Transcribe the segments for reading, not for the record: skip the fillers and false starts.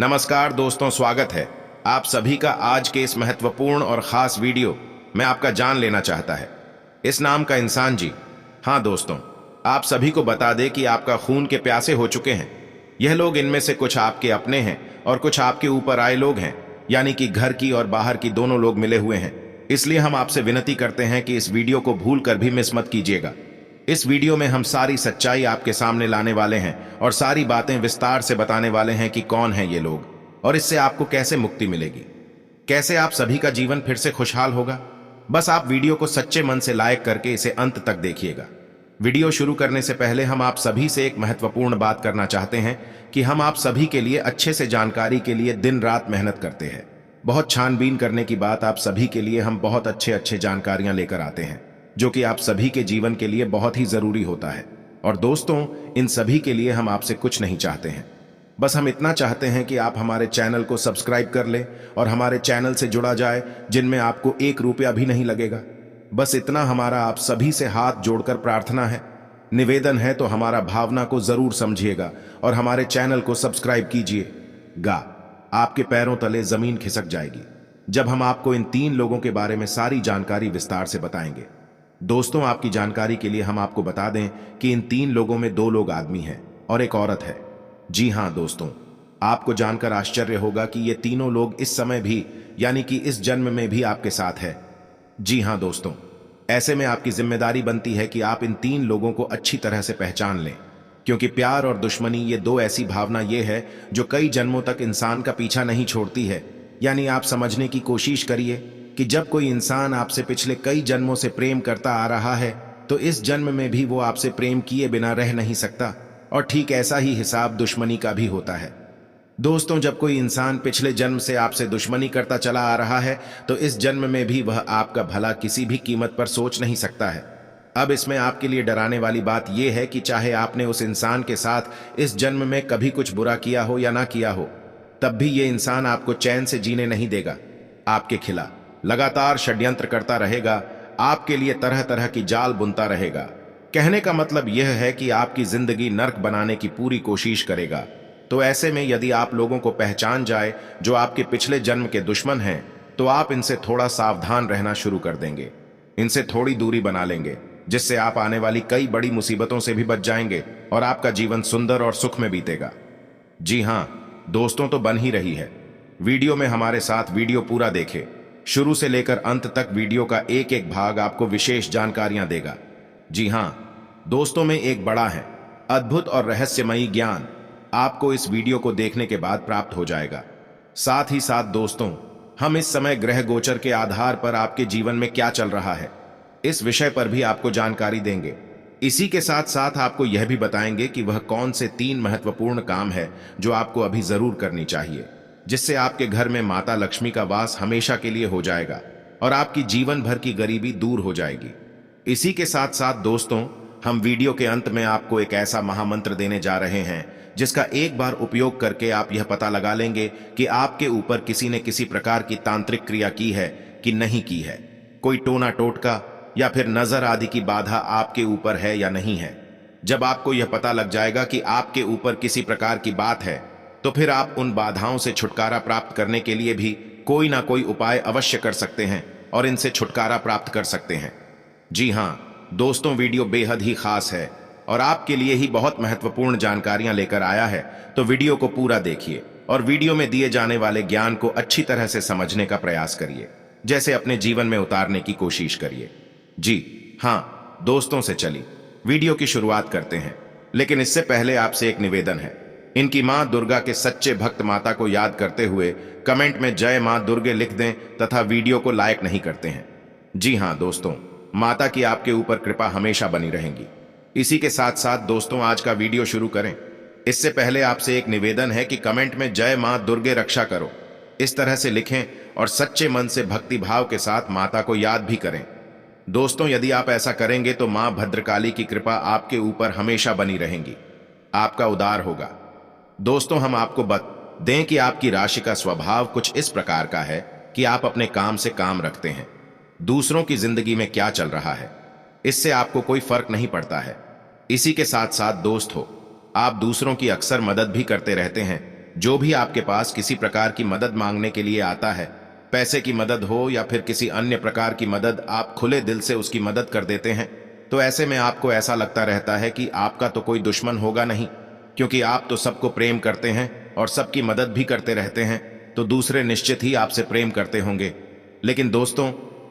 नमस्कार दोस्तों, स्वागत है आप सभी का आज के इस महत्वपूर्ण और खास वीडियो में। आपका जान लेना चाहता है इस नाम का इंसान जी। हाँ दोस्तों, आप सभी को बता दें कि आपका खून के प्यासे हो चुके हैं। यह लोग इनमें से कुछ आपके अपने हैं और कुछ आपके ऊपर आए लोग हैं, यानी कि घर की और बाहर की दोनों लोग मिले हुए हैं। इसलिए हम आपसे विनती करते हैं कि इस वीडियो को भूल कर भी मिस मत कीजिएगा। इस वीडियो में हम सारी सच्चाई आपके सामने लाने वाले हैं और सारी बातें विस्तार से बताने वाले हैं कि कौन है ये लोग और इससे आपको कैसे मुक्ति मिलेगी, कैसे आप सभी का जीवन फिर से खुशहाल होगा। बस आप वीडियो को सच्चे मन से लाइक करके इसे अंत तक देखिएगा। वीडियो शुरू करने से पहले हम आप सभी से एक महत्वपूर्ण बात करना चाहते हैं कि हम आप सभी के लिए अच्छे से जानकारी के लिए दिन रात मेहनत करते हैं। बहुत छानबीन करने की बात, आप सभी के लिए हम बहुत अच्छे जानकारियां लेकर आते हैं जो कि आप सभी के जीवन के लिए बहुत ही जरूरी होता है। और दोस्तों, इन सभी के लिए हम आपसे कुछ नहीं चाहते हैं, बस हम इतना चाहते हैं कि आप हमारे चैनल को सब्सक्राइब कर लें और हमारे चैनल से जुड़ा जाए, जिनमें आपको 1 रुपया भी नहीं लगेगा। बस इतना हमारा आप सभी से हाथ जोड़कर प्रार्थना है, निवेदन है। तो हमारा भावना को जरूर समझिएगा और हमारे चैनल को सब्सक्राइब कीजिएगा। आपके पैरों तले जमीन खिसक जाएगी जब हम आपको इन 3 लोगों के बारे में सारी जानकारी विस्तार से बताएंगे। दोस्तों, आपकी जानकारी के लिए हम आपको बता दें कि इन 3 लोगों में 2 लोग आदमी हैं और एक औरत है। जी हां दोस्तों, आपको जानकर आश्चर्य होगा कि ये तीनों लोग इस समय भी, यानी कि इस जन्म में भी आपके साथ है। जी हां दोस्तों, ऐसे में आपकी जिम्मेदारी बनती है कि आप इन 3 लोगों को अच्छी तरह से पहचान लें, क्योंकि प्यार और दुश्मनी ये 2 ऐसी भावना ये है जो कई जन्मों तक इंसान का पीछा नहीं छोड़ती है। यानी आप समझने की कोशिश करिए कि जब कोई इंसान आपसे पिछले कई जन्मों से प्रेम करता आ रहा है तो इस जन्म में भी वो आपसे प्रेम किए बिना रह नहीं सकता। और ठीक ऐसा ही हिसाब दुश्मनी का भी होता है। दोस्तों, जब कोई इंसान पिछले जन्म से आपसे दुश्मनी करता चला आ रहा है तो इस जन्म में भी वह आपका भला किसी भी कीमत पर सोच नहीं सकता है। अब इसमें आपके लिए डराने वाली बात यह है कि चाहे आपने उस इंसान के साथ इस जन्म में कभी कुछ बुरा किया हो या ना किया हो, तब भी ये इंसान आपको चैन से जीने नहीं देगा। आपके खिलाफ लगातार षड्यंत्र करता रहेगा, आपके लिए तरह तरह की जाल बुनता रहेगा। कहने का मतलब यह है कि आपकी जिंदगी नर्क बनाने की पूरी कोशिश करेगा। तो ऐसे में यदि आप लोगों को पहचान जाए जो आपके पिछले जन्म के दुश्मन हैं, तो आप इनसे थोड़ा सावधान रहना शुरू कर देंगे, इनसे थोड़ी दूरी बना लेंगे, जिससे आप आने वाली कई बड़ी मुसीबतों से भी बच जाएंगे और आपका जीवन सुंदर और सुख में बीतेगा। जी हां दोस्तों, तो बन ही रही है। वीडियो में हमारे साथ वीडियो पूरा देखें, शुरू से लेकर अंत तक वीडियो का एक एक भाग आपको विशेष जानकारियां देगा। जी हां दोस्तों, में एक बड़ा है, अद्भुत और रहस्यमयी ज्ञान आपको इस वीडियो को देखने के बाद प्राप्त हो जाएगा। साथ ही साथ दोस्तों, हम इस समय ग्रह गोचर के आधार पर आपके जीवन में क्या चल रहा है, इस विषय पर भी आपको जानकारी देंगे। इसी के साथ साथ आपको यह भी बताएंगे कि वह कौन से 3 महत्वपूर्ण काम है जो आपको अभी जरूर करनी चाहिए, जिससे आपके घर में माता लक्ष्मी का वास हमेशा के लिए हो जाएगा और आपकी जीवन भर की गरीबी दूर हो जाएगी। इसी के साथ साथ दोस्तों, हम वीडियो के अंत में आपको एक ऐसा महामंत्र देने जा रहे हैं जिसका एक बार उपयोग करके आप यह पता लगा लेंगे कि आपके ऊपर किसी ने किसी प्रकार की तांत्रिक क्रिया की है कि नहीं की है, कोई टोना टोटका या फिर नजर आदि की बाधा आपके ऊपर है या नहीं है। जब आपको यह पता लग जाएगा कि आपके ऊपर किसी प्रकार की बात है, तो फिर आप उन बाधाओं से छुटकारा प्राप्त करने के लिए भी कोई ना कोई उपाय अवश्य कर सकते हैं और इनसे छुटकारा प्राप्त कर सकते हैं। जी हां दोस्तों, वीडियो बेहद ही खास है और आपके लिए ही बहुत महत्वपूर्ण जानकारियां लेकर आया है। तो वीडियो को पूरा देखिए और वीडियो में दिए जाने वाले ज्ञान को अच्छी तरह से समझने का प्रयास करिए, जैसे अपने जीवन में उतारने की कोशिश करिए। जी हां दोस्तों, से चलिए वीडियो की शुरुआत करते हैं। लेकिन इससे पहले आपसे एक निवेदन है, इनकी मां दुर्गा के सच्चे भक्त माता को याद करते हुए कमेंट में जय मां दुर्गे लिख दें तथा वीडियो को लाइक नहीं करते हैं। जी हां दोस्तों, माता की आपके ऊपर कृपा हमेशा बनी रहेगी। इसी के साथ साथ दोस्तों, आज का वीडियो शुरू करें इससे पहले आपसे एक निवेदन है कि कमेंट में जय मां दुर्गे रक्षा करो इस तरह से लिखें और सच्चे मन से भक्ति भाव के साथ माता को याद भी करें। दोस्तों, यदि आप ऐसा करेंगे तो मां भद्रकाली की कृपा आपके ऊपर हमेशा बनी रहेंगी, आपका उद्धार होगा। दोस्तों, हम आपको बता दें कि आपकी राशि का स्वभाव कुछ इस प्रकार का है कि आप अपने काम से काम रखते हैं। दूसरों की जिंदगी में क्या चल रहा है इससे आपको कोई फर्क नहीं पड़ता है। इसी के साथ साथ दोस्त हो, आप दूसरों की अक्सर मदद भी करते रहते हैं जो भी आपके पास किसी प्रकार की मदद मांगने के लिए आता है, पैसे की मदद हो या फिर किसी अन्य प्रकार की मदद, आप खुले दिल से उसकी मदद कर देते हैं। तो ऐसे में आपको ऐसा लगता रहता है कि आपका तो कोई दुश्मन होगा नहीं, क्योंकि आप तो सबको प्रेम करते हैं और सबकी मदद भी करते रहते हैं, तो दूसरे निश्चित ही आपसे प्रेम करते होंगे। लेकिन दोस्तों,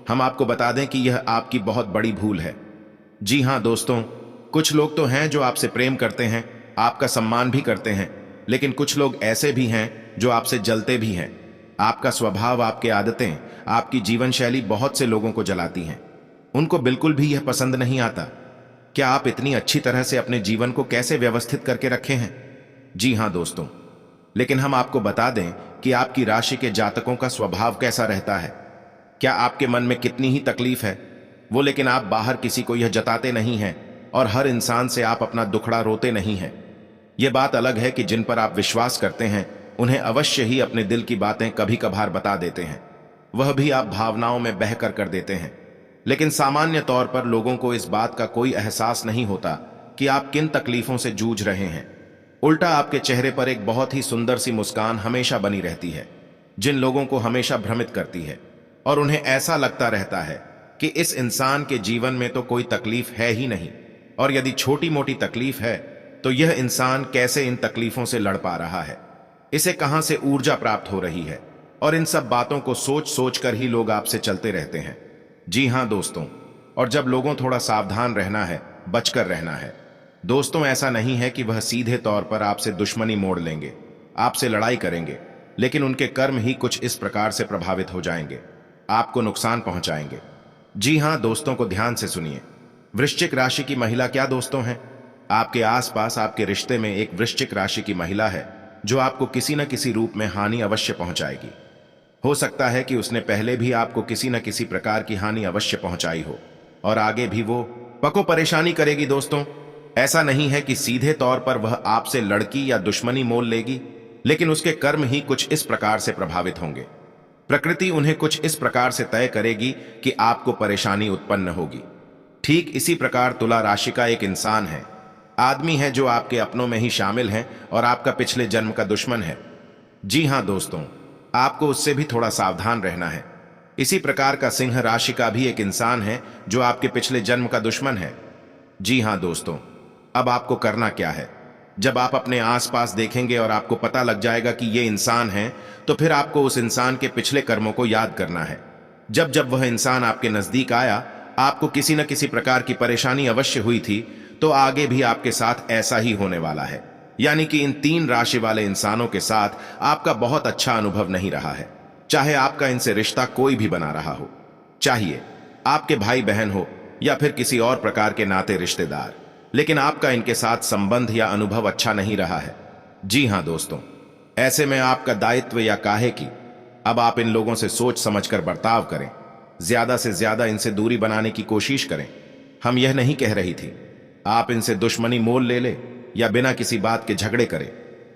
हम आपको बता दें कि यह आपकी बहुत बड़ी भूल है। जी हाँ दोस्तों, कुछ लोग तो हैं जो आपसे प्रेम करते हैं, आपका सम्मान भी करते हैं, लेकिन कुछ लोग ऐसे भी हैं जो आपसे जलते भी हैं। आपका स्वभाव, आपकी आदतें, आपकी जीवन शैली बहुत से लोगों को जलाती हैं। उनको बिल्कुल भी यह पसंद नहीं आता। क्या आप इतनी अच्छी तरह से अपने जीवन को कैसे व्यवस्थित करके रखे हैं? जी हाँ दोस्तों, लेकिन हम आपको बता दें कि आपकी राशि के जातकों का स्वभाव कैसा रहता है। क्या आपके मन में कितनी ही तकलीफ है वो, लेकिन आप बाहर किसी को यह जताते नहीं हैं और हर इंसान से आप अपना दुखड़ा रोते नहीं हैं। यह बात अलग है कि जिन पर आप विश्वास करते हैं उन्हें अवश्य ही अपने दिल की बातें कभी कभार बता देते हैं, वह भी आप भावनाओं में बहकर कर देते हैं। लेकिन सामान्य तौर पर लोगों को इस बात का कोई एहसास नहीं होता कि आप किन तकलीफों से जूझ रहे हैं। उल्टा आपके चेहरे पर एक बहुत ही सुंदर सी मुस्कान हमेशा बनी रहती है, जिन लोगों को हमेशा भ्रमित करती है, और उन्हें ऐसा लगता रहता है कि इस इंसान के जीवन में तो कोई तकलीफ है ही नहीं, और यदि छोटी मोटी तकलीफ है तो यह इंसान कैसे इन तकलीफों से लड़ पा रहा है, इसे कहां से ऊर्जा प्राप्त हो रही है। और इन सब बातों को सोच सोच कर ही लोग आपसे चलते रहते हैं। जी हां दोस्तों, और जब लोगों थोड़ा सावधान रहना है, बचकर रहना है। दोस्तों, ऐसा नहीं है कि वह सीधे तौर पर आपसे दुश्मनी मोड़ लेंगे, आपसे लड़ाई करेंगे, लेकिन उनके कर्म ही कुछ इस प्रकार से प्रभावित हो जाएंगे, आपको नुकसान पहुंचाएंगे। जी हां दोस्तों, को ध्यान से सुनिए। वृश्चिक राशि की महिला क्या दोस्तों है? आपके आसपास आपके रिश्ते में एक वृश्चिक राशि की महिला है जो आपको किसी न किसी रूप में हानि अवश्य पहुंचाएगी। हो सकता है कि उसने पहले भी आपको किसी न किसी प्रकार की हानि अवश्य पहुंचाई हो, और आगे भी वो पको परेशानी करेगी। दोस्तों, ऐसा नहीं है कि सीधे तौर पर वह आपसे लड़की या दुश्मनी मोल लेगी, लेकिन उसके कर्म ही कुछ इस प्रकार से प्रभावित होंगे। प्रकृति उन्हें कुछ इस प्रकार से तय करेगी कि आपको परेशानी उत्पन्न होगी। ठीक इसी प्रकार तुला राशि का एक इंसान है, आदमी है जो आपके अपनों में ही शामिल है और आपका पिछले जन्म का दुश्मन है। जी हां दोस्तों, आपको उससे भी थोड़ा सावधान रहना है। इसी प्रकार का सिंह राशि का भी एक इंसान है जो आपके पिछले जन्म का दुश्मन है। जी हां दोस्तों, अब आपको करना क्या है? जब आप अपने आसपास देखेंगे और आपको पता लग जाएगा कि ये इंसान है, तो फिर आपको उस इंसान के पिछले कर्मों को याद करना है। जब जब वह इंसान आपके नजदीक आया, आपको किसी न किसी प्रकार की परेशानी अवश्य हुई थी, तो आगे भी आपके साथ ऐसा ही होने वाला है। यानी कि इन 3 राशि वाले इंसानों के साथ आपका बहुत अच्छा अनुभव नहीं रहा है। चाहे आपका इनसे रिश्ता कोई भी बना रहा हो, चाहिए आपके भाई बहन हो या फिर किसी और प्रकार के नाते रिश्तेदार, लेकिन आपका इनके साथ संबंध या अनुभव अच्छा नहीं रहा है। जी हां दोस्तों, ऐसे में आपका दायित्व या काहे कि अब आप इन लोगों से सोच समझकर बर्ताव करें, ज्यादा से ज्यादा इनसे दूरी बनाने की कोशिश करें। हम यह नहीं कह रही थी आप इनसे दुश्मनी मोल ले या बिना किसी बात के झगड़े करें,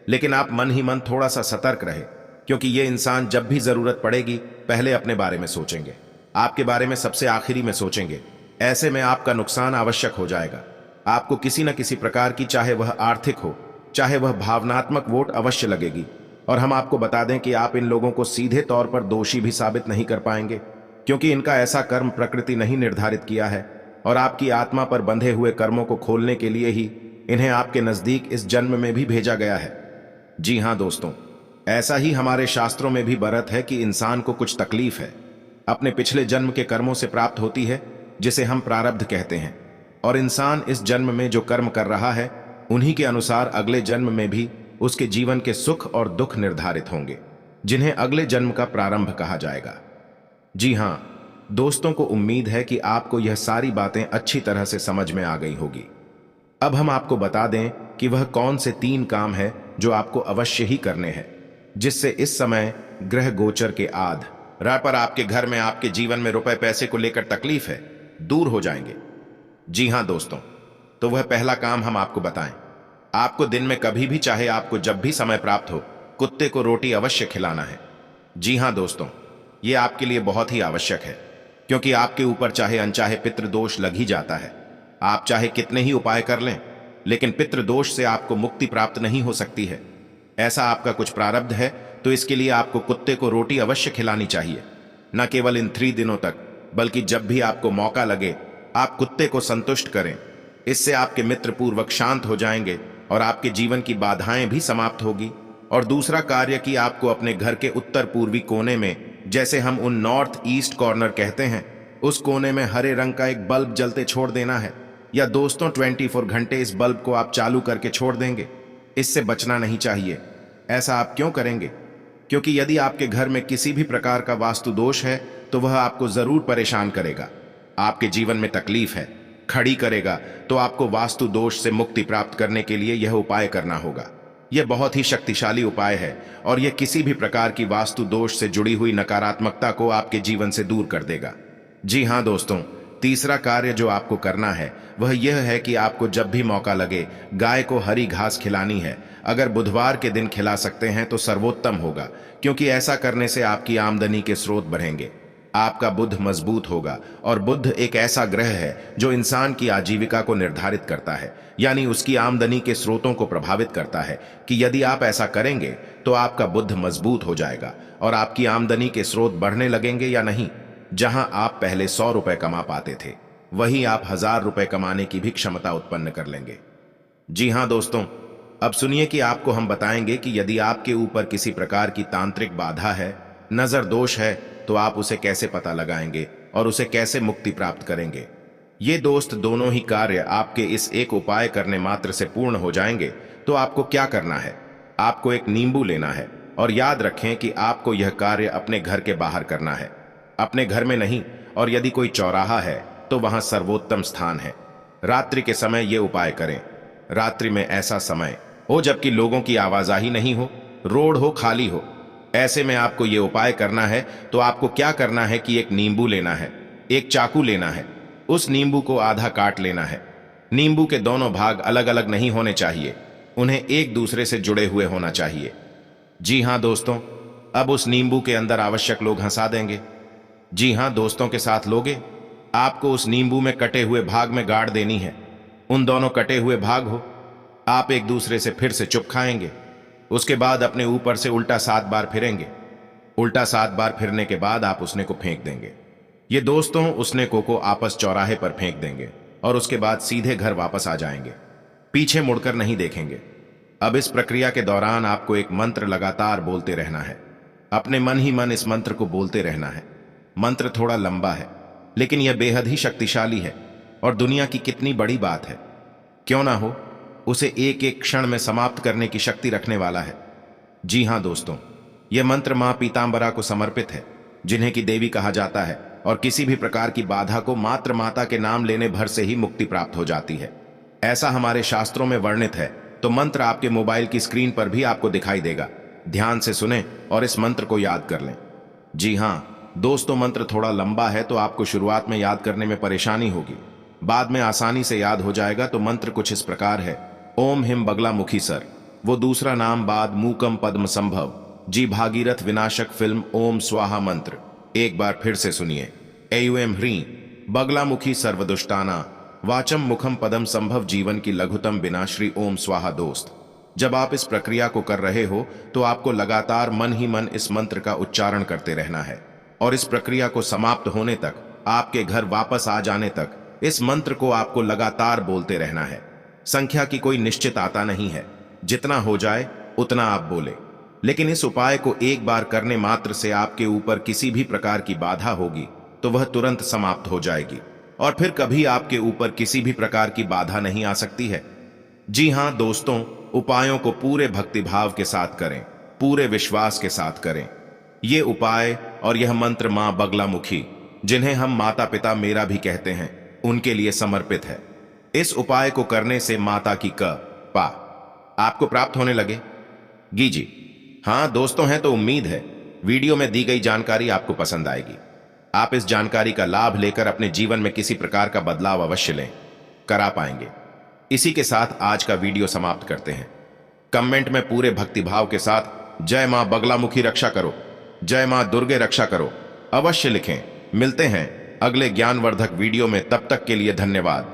लेकिन आप मन ही मन थोड़ा सा सतर्क रहे, क्योंकि ये इंसान जब भी जरूरत पड़ेगी पहले अपने बारे में सोचेंगे, आपके बारे में सबसे आखिरी में सोचेंगे। ऐसे में आपका नुकसान आवश्यक हो जाएगा। आपको किसी न किसी प्रकार की, चाहे वह आर्थिक हो चाहे वह भावनात्मक, वोट अवश्य लगेगी। और हम आपको बता दें कि आप इन लोगों को सीधे तौर पर दोषी भी साबित नहीं कर पाएंगे, क्योंकि इनका ऐसा कर्म प्रकृति नहीं निर्धारित किया है, और आपकी आत्मा पर बंधे हुए कर्मों को खोलने के लिए ही इन्हें आपके नजदीक इस जन्म में भी भेजा गया है। जी हां दोस्तों, ऐसा ही हमारे शास्त्रों में भी बरत है कि इंसान को कुछ तकलीफ है अपने पिछले जन्म के कर्मों से प्राप्त होती है, जिसे हम प्रारब्ध कहते हैं। और इंसान इस जन्म में जो कर्म कर रहा है, उन्हीं के अनुसार अगले जन्म में भी उसके जीवन के सुख और दुख निर्धारित होंगे, जिन्हें अगले जन्म का प्रारंभ कहा जाएगा। जी हां दोस्तों, को उम्मीद है कि आपको यह सारी बातें अच्छी तरह से समझ में आ गई होगी। अब हम आपको बता दें कि वह कौन से 3 काम है जो आपको अवश्य ही करने हैं, जिससे इस समय ग्रह गोचर के आध रात पर आपके घर में, आपके जीवन में रुपए पैसे को लेकर तकलीफ है, दूर हो जाएंगे। जी हां दोस्तों, तो वह पहला काम हम आपको बताएं। आपको दिन में कभी भी, चाहे आपको जब भी समय प्राप्त हो, कुत्ते को रोटी अवश्य खिलाना है। जी हां दोस्तों, यह आपके लिए बहुत ही आवश्यक है, क्योंकि आपके ऊपर चाहे अनचाहे पितृदोष लग ही जाता है। आप चाहे कितने ही उपाय कर लें, लेकिन पितृदोष से आपको मुक्ति प्राप्त नहीं हो सकती है। ऐसा आपका कुछ प्रारब्ध है तो इसके लिए आपको कुत्ते को रोटी अवश्य खिलानी चाहिए। न केवल इन 3 दिनों तक, बल्कि जब भी आपको मौका लगे आप कुत्ते को संतुष्ट करें। इससे आपके मित्र पूर्वक शांत हो जाएंगे और आपके जीवन की बाधाएं भी समाप्त होगी। और दूसरा कार्य कि आपको अपने घर के उत्तर पूर्वी कोने में, जैसे हम उन नॉर्थ ईस्ट कॉर्नर कहते हैं, उस कोने में हरे रंग का एक बल्ब जलते छोड़ देना है। या दोस्तों 24 घंटे इस बल्ब को आप चालू करके छोड़ देंगे। इससे बचना नहीं चाहिए। ऐसा आप क्यों करेंगे? क्योंकि यदि आपके घर में किसी भी प्रकार का वास्तु दोष है तो वह आपको जरूर परेशान करेगा, आपके जीवन में तकलीफ है, खड़ी करेगा। तो आपको वास्तु दोष से मुक्ति प्राप्त करने के लिए यह उपाय करना होगा। यह बहुत ही शक्तिशाली उपाय है और यह किसी भी प्रकार की वास्तु दोष से जुड़ी हुई नकारात्मकता को आपके जीवन से दूर कर देगा। जी हाँ दोस्तों, तीसरा कार्य जो आपको करना है वह यह है कि आपको जब भी मौका लगे गाय को हरी घास खिलानी है। अगर बुधवार के दिन खिला सकते हैं तो सर्वोत्तम होगा, क्योंकि ऐसा करने से आपकी आमदनी के स्रोत बढ़ेंगे, आपका बुध मजबूत होगा। और बुध एक ऐसा ग्रह है जो इंसान की आजीविका को निर्धारित करता है, यानी उसकी आमदनी के स्रोतों को प्रभावित करता है कि यदि आप ऐसा करेंगे तो आपका बुध मजबूत हो जाएगा और आपकी आमदनी के स्रोत बढ़ने लगेंगे या नहीं। जहां आप पहले 100 रुपए कमा पाते थे वहीं आप 1000 रुपए कमाने की भी क्षमता उत्पन्न कर लेंगे। जी हां दोस्तों, अब सुनिए कि आपको हम बताएंगे कि यदि आपके ऊपर किसी प्रकार की तांत्रिक बाधा है, नजर दोष है, तो आप उसे कैसे पता लगाएंगे और उसे कैसे मुक्ति प्राप्त करेंगे। ये दोस्त दोनों ही कार्य आपके इस एक उपाय करने मात्र से पूर्ण हो जाएंगे। तो आपको क्या करना है? आपको एक नींबू लेना है और याद रखें कि आपको यह कार्य अपने घर के बाहर करना है, अपने घर में नहीं। और यदि कोई चौराहा है तो वहां सर्वोत्तम स्थान है। रात्रि के समय यह उपाय करें। रात्रि में ऐसा समय हो जबकि लोगों की आवाजाही नहीं हो, रोड हो, खाली हो। ऐसे में आपको यह उपाय करना है। तो आपको क्या करना है कि एक नींबू लेना है, एक चाकू लेना है, उस नींबू को आधा काट लेना है। नींबू के दोनों भाग अलग अलग नहीं होने चाहिए, उन्हें एक दूसरे से जुड़े हुए होना चाहिए। जी हां दोस्तों, अब उस नींबू के अंदर आवश्यक लोग हंसा देंगे। जी हां, दोस्तों के साथ लोगे। आपको उस नींबू में कटे हुए भाग में गाड़ देनी है। उन दोनों कटे हुए भाग हो, आप एक दूसरे से फिर से चुप खाएंगे। उसके बाद अपने ऊपर से उल्टा 7 बार फिरेंगे। उल्टा 7 बार फिरने के बाद आप उसने को फेंक देंगे। ये दोस्तों उसने को आपस चौराहे पर फेंक देंगे और उसके बाद सीधे घर वापस आ जाएंगे, पीछे मुड़कर नहीं देखेंगे। अब इस प्रक्रिया के दौरान आपको एक मंत्र लगातार बोलते रहना है। अपने मन ही मन इस मंत्र को बोलते रहना है। मंत्र थोड़ा लंबा है लेकिन यह बेहद ही शक्तिशाली है और दुनिया की कितनी बड़ी बात है क्यों ना हो, उसे एक एक क्षण में समाप्त करने की शक्ति रखने वाला है। जी हां दोस्तों, यह मंत्र मां पीतांबरा को समर्पित है, जिन्हें की देवी कहा जाता है। और किसी भी प्रकार की बाधा को मात्र माता के नाम लेने भर से ही मुक्ति प्राप्त हो जाती है, ऐसा हमारे शास्त्रों में वर्णित है। तो मंत्र आपके मोबाइल की स्क्रीन पर भी आपको दिखाई देगा। ध्यान से सुने और इस मंत्र को याद कर लें। जी हां दोस्तों, मंत्र थोड़ा लंबा है तो आपको शुरुआत में याद करने में परेशानी होगी, बाद में आसानी से याद हो जाएगा। तो मंत्र कुछ इस प्रकार है। ओम हिम बगलामुखी सर, वो दूसरा नाम बाद मूकम पद्म संभव, जी भागीरथ विनाशक फिल्म ओम स्वाहा मंत्र। एक बार फिर से सुनिए। एम ह्रीं बगलामुखी सर्वदुष्टाना वाचम मुखम पदम संभव, जीवन की लघुतम विनाश्री ओम स्वाहा। दोस्त, जब आप इस प्रक्रिया को कर रहे हो तो आपको लगातार मन ही मन इस मंत्र का उच्चारण करते रहना है और इस प्रक्रिया को समाप्त होने तक, आपके घर वापस आ जाने तक इस मंत्र को आपको लगातार बोलते रहना है। संख्या की कोई निश्चित आता नहीं है, जितना हो जाए उतना आप बोले। लेकिन इस उपाय को एक बार करने मात्र से आपके ऊपर किसी भी प्रकार की बाधा होगी तो वह तुरंत समाप्त हो जाएगी और फिर कभी आपके ऊपर किसी भी प्रकार की बाधा नहीं आ सकती है। जी हां दोस्तों, उपायों को पूरे भक्तिभाव के साथ करें, पूरे विश्वास के साथ करें। ये उपाय और यह मंत्र मां बगलामुखी, जिन्हें हम माता पिता मेरा भी कहते हैं, उनके लिए समर्पित है। इस उपाय को करने से माता की कृपा आपको प्राप्त होने लगे। जी हां दोस्तों, हैं तो उम्मीद है वीडियो में दी गई जानकारी आपको पसंद आएगी। आप इस जानकारी का लाभ लेकर अपने जीवन में किसी प्रकार का बदलाव अवश्य लें, करा पाएंगे। इसी के साथ आज का वीडियो समाप्त करते हैं। कमेंट में पूरे भक्तिभाव के साथ जय मां बगलामुखी रक्षा करो, जय मां दुर्गे रक्षा करो अवश्य लिखें। मिलते हैं अगले ज्ञानवर्धक वीडियो में, तब तक के लिए धन्यवाद।